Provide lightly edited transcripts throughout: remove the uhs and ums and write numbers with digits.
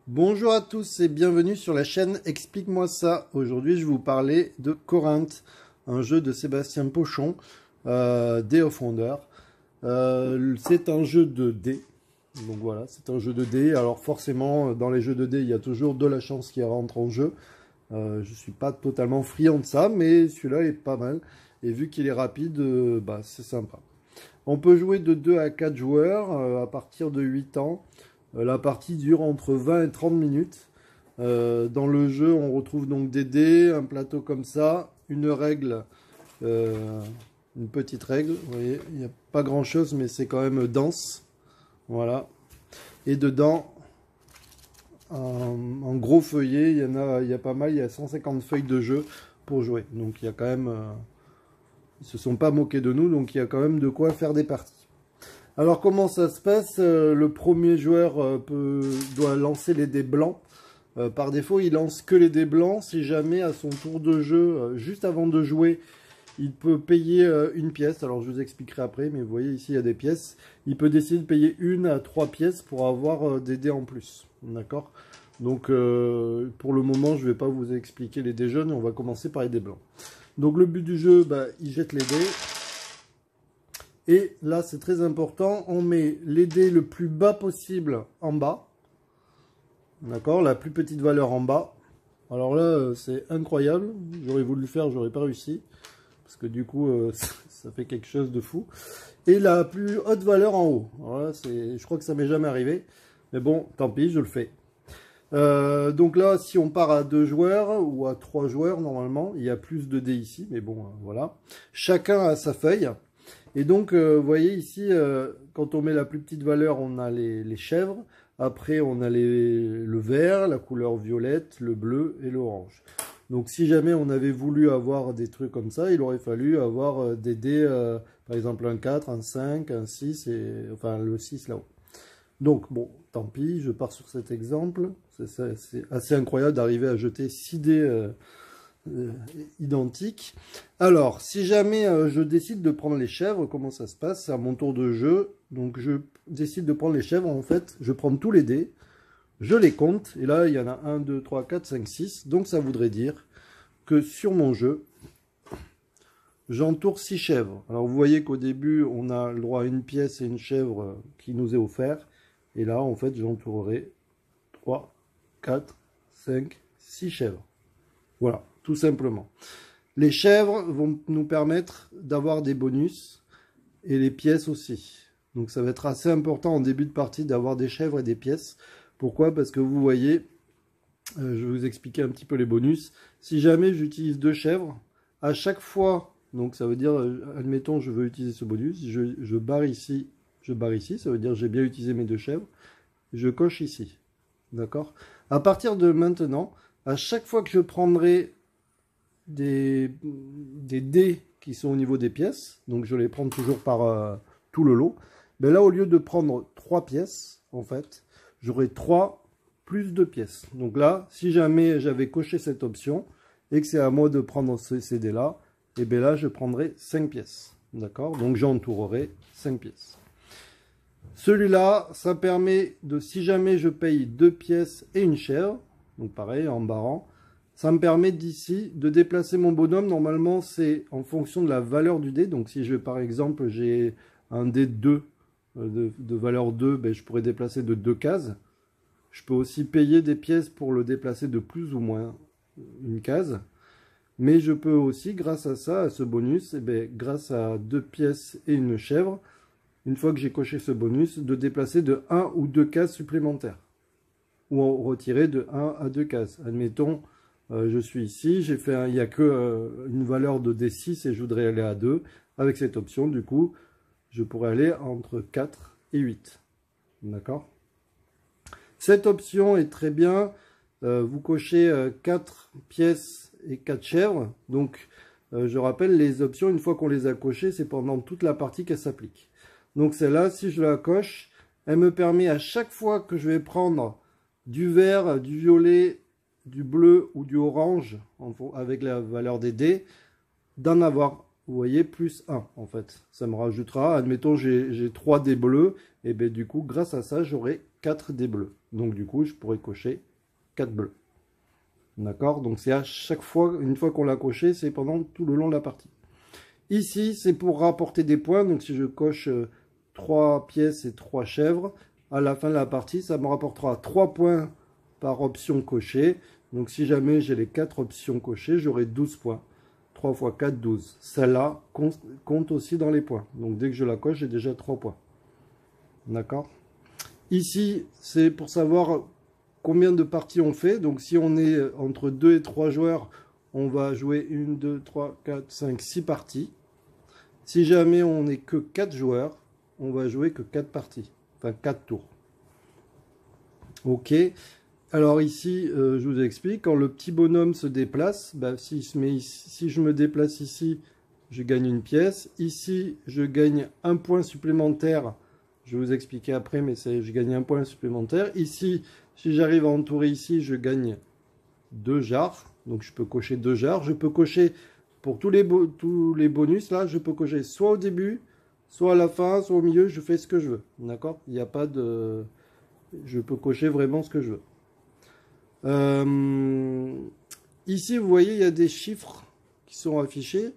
Bonjour à tous et bienvenue sur la chaîne Explique-moi ça. Aujourd'hui, je vais vous parler de Corinthe, un jeu de Sébastien Pochon, Day of Wonder. C'est un jeu de dés. Donc voilà, c'est un jeu de dés. Alors forcément, dans les jeux de dés, il y a toujours de la chance qui rentre en jeu. Je suis pas totalement friand de ça, mais celui-là est pas mal. Et vu qu'il est rapide, c'est sympa. On peut jouer de 2 à 4 joueurs à partir de 8 ans. La partie dure entre 20 et 30 minutes. Dans le jeu, on retrouve donc des dés, un plateau comme ça, une règle, une petite règle. Vous voyez, il n'y a pas grand chose, mais c'est quand même dense. Voilà. Et dedans, en gros feuillet, il y a pas mal, il y a 150 feuilles de jeu pour jouer. Donc il y a quand même, ils se sont pas moqués de nous, donc il y a quand même de quoi faire des parties. Alors comment ça se passe? Le premier joueur doit lancer les dés blancs. Par défaut, il lance que les dés blancs. Si jamais à son tour de jeu, juste avant de jouer, il peut payer une pièce. Alors je vous expliquerai après, mais vous voyez ici il y a des pièces. Il peut décider de payer 1 à 3 pièces pour avoir des dés en plus. D'accord? Donc pour le moment, je ne vais pas vous expliquer les dés jaunes. On va commencer par les dés blancs. Donc le but du jeu, il jette les dés. Et là, c'est très important, on met les dés le plus bas possible en bas. D'accord, la plus petite valeur en bas. Alors là, c'est incroyable. J'aurais voulu le faire, j'aurais pas réussi. Parce que du coup, ça fait quelque chose de fou. Et la plus haute valeur en haut. Alors là, je crois que ça m'est jamais arrivé. Mais bon, tant pis, je le fais. Donc là, si on part à 2 joueurs ou à 3 joueurs, normalement, il y a plus de dés ici. Mais bon, voilà. Chacun a sa feuille. Et donc, vous voyez ici, quand on met la plus petite valeur, on a les chèvres. Après, on a le vert, la couleur violette, le bleu et l'orange. Donc, si jamais on avait voulu avoir des trucs comme ça, il aurait fallu avoir des dés, par exemple un 4, un 5, un 6, enfin le 6 là-haut. Donc, bon, tant pis, je pars sur cet exemple. C'est assez incroyable d'arriver à jeter 6 dés identique. Alors, si jamais je décide de prendre les chèvres, comment ça se passe? C'est à mon tour de jeu. Donc, je décide de prendre les chèvres. En fait, je prends tous les dés, je les compte. Et là, il y en a 1, 2, 3, 4, 5, 6. Donc, ça voudrait dire que sur mon jeu, j'entoure 6 chèvres. Alors, vous voyez qu'au début, on a le droit à une pièce et une chèvre qui nous est offert. Et là, en fait, j'entourerai 3, 4, 5, 6 chèvres. Voilà, tout simplement. Les chèvres vont nous permettre d'avoir des bonus et les pièces aussi. Donc ça va être assez important en début de partie d'avoir des chèvres et des pièces. Pourquoi? Parce que vous voyez, je vais vous expliquer un petit peu les bonus. Si jamais j'utilise 2 chèvres, à chaque fois, donc ça veut dire, admettons je veux utiliser ce bonus, je barre ici, ça veut dire j'ai bien utilisé mes 2 chèvres, je coche ici. D'accord? À partir de maintenant, à chaque fois que je prendrai des dés qui sont au niveau des pièces, donc je les prends toujours par tout le lot, mais là au lieu de prendre 3 pièces, en fait, j'aurai 3 plus 2 pièces. Donc là, si jamais j'avais coché cette option, et que c'est à moi de prendre ces dés-là, et bien là je prendrai 5 pièces. D'accord? Donc j'entourerai 5 pièces. Celui-là, ça permet de, si jamais je paye 2 pièces et une chèvre, donc pareil, en barrant, ça me permet d'ici de déplacer mon bonhomme. Normalement, c'est en fonction de la valeur du dé. Donc si par exemple, j'ai un dé 2 de valeur 2, je pourrais déplacer de 2 cases. Je peux aussi payer des pièces pour le déplacer de plus ou moins une case. Mais je peux aussi, grâce à ça, à ce bonus, grâce à 2 pièces et une chèvre, une fois que j'ai coché ce bonus, de déplacer de 1 ou 2 cases supplémentaires. Ou en retirer de 1 à 2 cases. Admettons, je suis ici, il n'y a que une valeur de D6 et je voudrais aller à 2. Avec cette option, du coup, je pourrais aller entre 4 et 8. D'accord? Cette option est très bien. Vous cochez 4 pièces et 4 chèvres. Donc, je rappelle, les options, une fois qu'on les a cochées, c'est pendant toute la partie qu'elles s'appliquent. Donc celle-là, si je la coche, elle me permet à chaque fois que je vais prendre du vert, du violet, du bleu ou du orange, avec la valeur des dés, d'en avoir, vous voyez, plus 1 en fait. Ça me rajoutera, admettons j'ai 3 dés bleus, et bien du coup, grâce à ça, j'aurai 4 dés bleus. Donc du coup, je pourrais cocher 4 bleus. D'accord? Donc c'est à chaque fois, une fois qu'on l'a coché, c'est pendant tout le long de la partie. Ici, c'est pour rapporter des points. Donc si je coche 3 pièces et 3 chèvres, à la fin de la partie, ça me rapportera 3 points par option cochée. Donc si jamais j'ai les 4 options cochées, j'aurai 12 points. 3 x 4, 12. Celle-là compte aussi dans les points. Donc dès que je la coche, j'ai déjà 3 points. D'accord? Ici, c'est pour savoir combien de parties on fait. Donc si on est entre 2 et 3 joueurs, on va jouer 1, 2, 3, 4, 5, 6 parties. Si jamais on n'est que 4 joueurs, on va jouer que 4 parties. Enfin 4 tours. Ok. Alors ici, je vous explique, quand le petit bonhomme se déplace, bah, si je me déplace ici, je gagne une pièce. Ici, je gagne un point supplémentaire. Je vais vous expliquer après, mais je gagne un point supplémentaire. Ici, si j'arrive à entourer ici, je gagne 2 jarres. Donc je peux cocher 2 jarres. Je peux cocher pour tous les bonus, là, je peux cocher soit au début, soit à la fin, soit au milieu. Je fais ce que je veux. D'accord? Il n'y a pas de... Je peux cocher vraiment ce que je veux. Ici, vous voyez, il y a des chiffres qui sont affichés.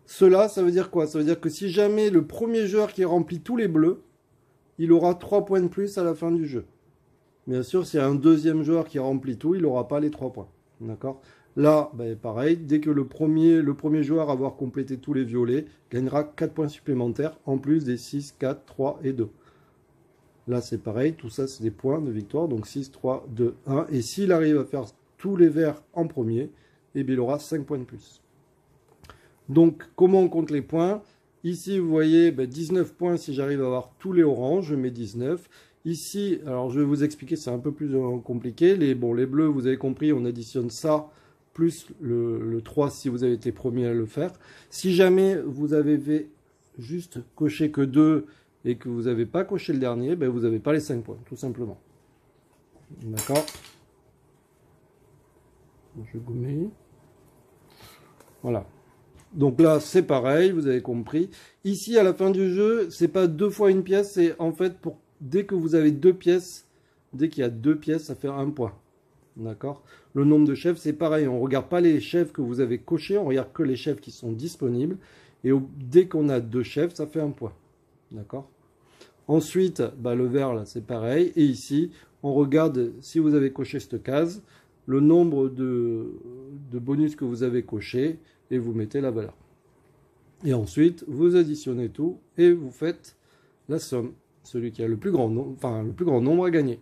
Cela, ça veut dire quoi? Ça veut dire que si jamais le premier joueur qui remplit tous les bleus, il aura 3 points de plus à la fin du jeu. Bien sûr, s'il y a un deuxième joueur qui remplit tout, il n'aura pas les 3 points. D'accord? Là, ben, pareil, dès que le premier joueur à avoir complété tous les violets gagnera 4 points supplémentaires, en plus des 6, 4, 3 et 2. Là, c'est pareil, tout ça, c'est des points de victoire. Donc 6, 3, 2, 1. Et s'il arrive à faire tous les verts en premier, eh bien, il aura 5 points de plus. Donc, comment on compte les points? Ici, vous voyez, ben, 19 points si j'arrive à avoir tous les oranges, je mets 19. Ici, alors je vais vous expliquer, c'est un peu plus compliqué. Les bleus, vous avez compris, on additionne ça, plus le 3 si vous avez été premier à le faire. Si jamais vous avez juste coché que 2 et que vous n'avez pas coché le dernier, ben vous n'avez pas les 5 points, tout simplement. D'accord? Je gomme. Voilà. Donc là, c'est pareil, vous avez compris. Ici, à la fin du jeu, c'est pas 2 fois une pièce, c'est en fait, dès que vous avez 2 pièces, dès qu'il y a 2 pièces, ça fait 1 point. D'accord? Le nombre de chefs, c'est pareil. On ne regarde pas les chefs que vous avez cochés, on regarde que les chefs qui sont disponibles. Et dès qu'on a 2 chefs, ça fait 1 point. D'accord? Ensuite, bah, le vert, là, c'est pareil. Et ici, on regarde, si vous avez coché cette case, le nombre de bonus que vous avez coché et vous mettez la valeur. Et ensuite, vous additionnez tout et vous faites la somme. Celui qui a le plus grand nombre a gagné.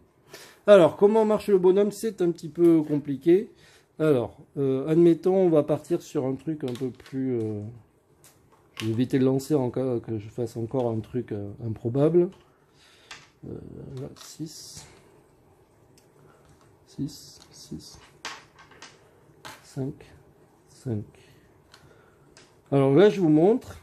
Alors, comment marche le bonhomme? C'est un petit peu compliqué. Alors, admettons, on va partir sur un truc un peu plus... je vais éviter de lancer en cas que je fasse encore un truc improbable. 6, 6, 6, 5, 5. Alors là, je vous montre.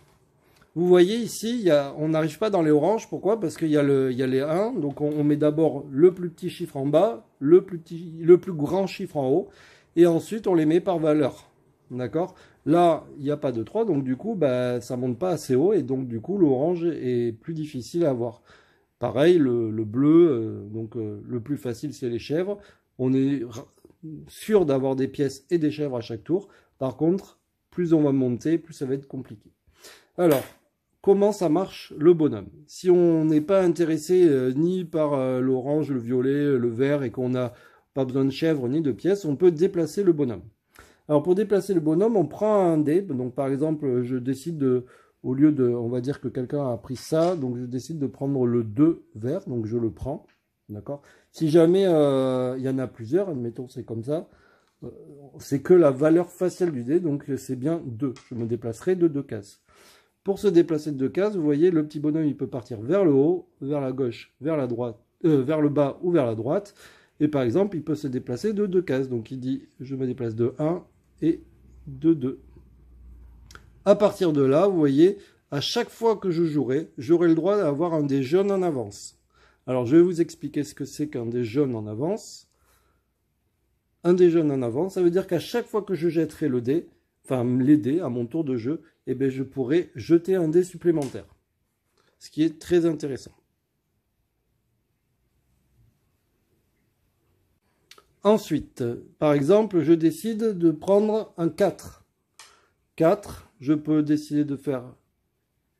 Vous voyez ici, on n'arrive pas dans les oranges. Pourquoi? Parce qu'il y a les 1. Donc on met d'abord le plus petit chiffre en bas, le plus grand chiffre en haut. Et ensuite, on les met par valeur. D'accord? Là, il n'y a pas de 3. Donc du coup, bah, ça ne monte pas assez haut. Et donc du coup, l'orange est plus difficile à avoir. Pareil, le bleu, le plus facile, c'est les chèvres. On est sûr d'avoir des pièces et des chèvres à chaque tour. Par contre, plus on va monter, plus ça va être compliqué. Alors, comment ça marche le bonhomme? Si on n'est pas intéressé ni par l'orange, le violet, le vert et qu'on n'a pas besoin de chèvres ni de pièces, on peut déplacer le bonhomme. Alors pour déplacer le bonhomme, on prend un dé. Donc par exemple, je décide de, au lieu de, on va dire que quelqu'un a pris ça, donc je décide de prendre le 2 vert, donc je le prends. D'accord? Si jamais il y en a plusieurs, admettons c'est comme ça, c'est que la valeur faciale du dé, donc c'est bien 2. Je me déplacerai de 2 cases. Pour se déplacer de 2 cases, vous voyez, le petit bonhomme, il peut partir vers le haut, vers la gauche, vers la droite, vers le bas ou vers la droite. Et par exemple, il peut se déplacer de 2 cases. Donc il dit, je me déplace de 1 et de 2. À partir de là, vous voyez, à chaque fois que je jouerai, j'aurai le droit d'avoir un dé jaune en avance. Alors, je vais vous expliquer ce que c'est qu'un dé jaune en avance. Un dé jaune en avance, ça veut dire qu'à chaque fois que je jetterai le dé, enfin les dés à mon tour de jeu, eh bien, je pourrai jeter un dé supplémentaire. Ce qui est très intéressant. Ensuite, par exemple, je décide de prendre un 4. 4, je peux décider de faire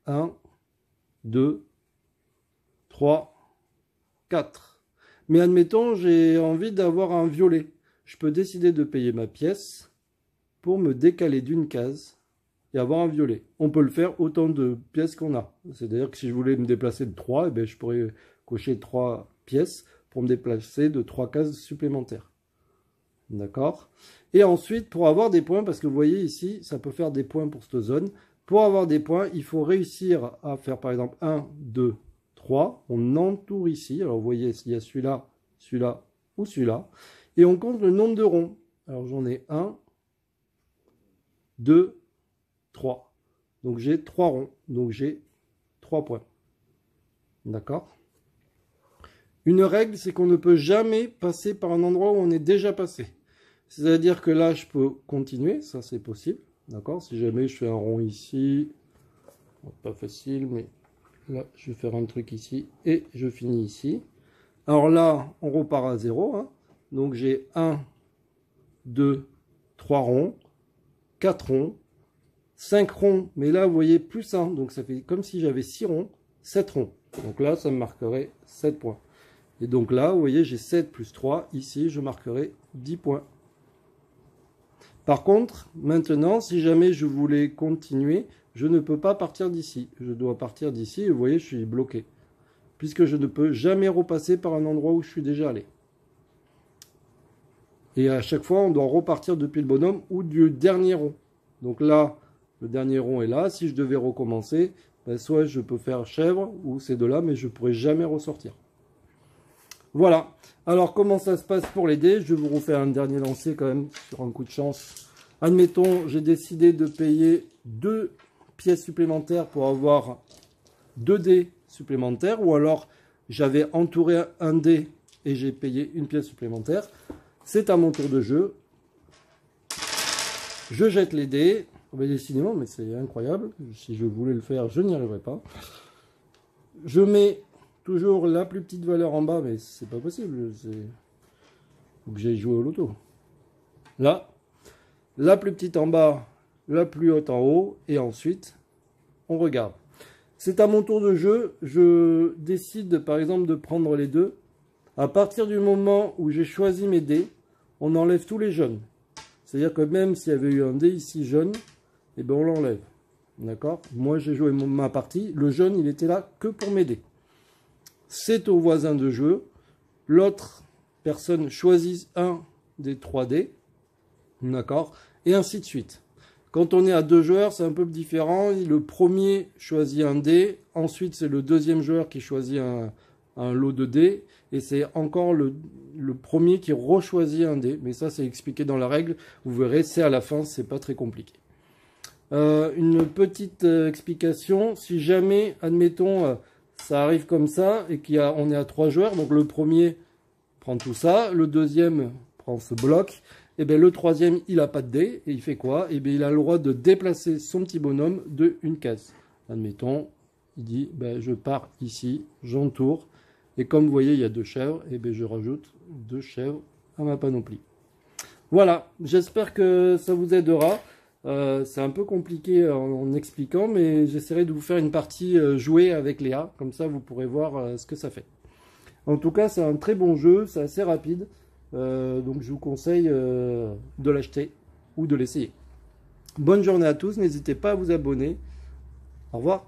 1, 2, 3, 4. Mais admettons, j'ai envie d'avoir un violet. Je peux décider de payer ma pièce pour me décaler d'une case et avoir un violet. On peut le faire autant de pièces qu'on a. C'est-à-dire que si je voulais me déplacer de 3, eh bien, je pourrais cocher 3 pièces pour me déplacer de 3 cases supplémentaires. D'accord? Et ensuite, pour avoir des points, parce que vous voyez ici, ça peut faire des points pour cette zone. Pour avoir des points, il faut réussir à faire par exemple 1, 2, 3. On entoure ici. Alors vous voyez, il y a celui-là, celui-là ou celui-là. Et on compte le nombre de ronds. Alors j'en ai 1, 2, 3. Donc j'ai 3 ronds. Donc j'ai 3 points. D'accord? Une règle, c'est qu'on ne peut jamais passer par un endroit où on est déjà passé. C'est-à-dire que là, je peux continuer, ça c'est possible. D'accord? Si jamais je fais un rond ici, pas facile, mais là, je vais faire un truc ici et je finis ici. Alors là, on repart à 0. Hein. Donc j'ai 1, 2, 3 ronds, 4 ronds, 5 ronds, mais là, vous voyez, plus 1. Donc ça fait comme si j'avais 6 ronds, 7 ronds. Donc là, ça me marquerait 7 points. Et donc là, vous voyez, j'ai 7 plus 3. Ici, je marquerai 10 points. Par contre, maintenant, si jamais je voulais continuer, je ne peux pas partir d'ici. Je dois partir d'ici et vous voyez, je suis bloqué. Puisque je ne peux jamais repasser par un endroit où je suis déjà allé. Et à chaque fois, on doit repartir depuis le bonhomme ou du dernier rond. Donc là, le dernier rond est là. Si je devais recommencer, ben soit je peux faire chèvre ou ces deux-là, mais je ne pourrais jamais ressortir. Voilà. Alors, comment ça se passe pour les dés? Je vais vous refaire un dernier lancer quand même sur un coup de chance. Admettons, j'ai décidé de payer 2 pièces supplémentaires pour avoir 2 dés supplémentaires. Ou alors, j'avais entouré un dé et j'ai payé une pièce supplémentaire. C'est à mon tour de jeu. Je jette les dés. Décidément, mais c'est incroyable. Si je voulais le faire, je n'y arriverais pas. Je mets toujours la plus petite valeur en bas, mais c'est pas possible. Faut que j'aille jouer au loto. Là, la plus petite en bas, la plus haute en haut, et ensuite, on regarde. C'est à mon tour de jeu. Je décide, par exemple, de prendre les deux. À partir du moment où j'ai choisi mes dés, on enlève tous les jaunes. C'est-à-dire que même s'il y avait eu un dé ici jaune, eh ben on l'enlève. D'accord? Moi, j'ai joué ma partie. Le jaune, il était là que pour m'aider. C'est au voisin de jeu. L'autre personne choisit un des 3 dés. D'accord? Et ainsi de suite. Quand on est à 2 joueurs, c'est un peu différent. Le premier choisit un dé. Ensuite, c'est le deuxième joueur qui choisit un lot de dés. Et c'est encore le premier qui rechoisit un dé. Mais ça, c'est expliqué dans la règle. Vous verrez, c'est à la fin, c'est pas très compliqué. Une petite explication. Si jamais, admettons, ça arrive comme ça et qu'on est à 3 joueurs, donc le premier prend tout ça, le deuxième prend ce bloc, et bien le troisième, il n'a pas de dé, et il fait quoi? Et bien il a le droit de déplacer son petit bonhomme de une case. Admettons, il dit, ben, je pars ici, j'entoure, et comme vous voyez, il y a 2 chèvres, et bien je rajoute 2 chèvres à ma panoplie. Voilà, j'espère que ça vous aidera. C'est un peu compliqué en expliquant, mais j'essaierai de vous faire une partie jouée avec Léa, comme ça vous pourrez voir ce que ça fait. En tout cas, c'est un très bon jeu, c'est assez rapide, donc je vous conseille de l'acheter ou de l'essayer. Bonne journée à tous, n'hésitez pas à vous abonner. Au revoir.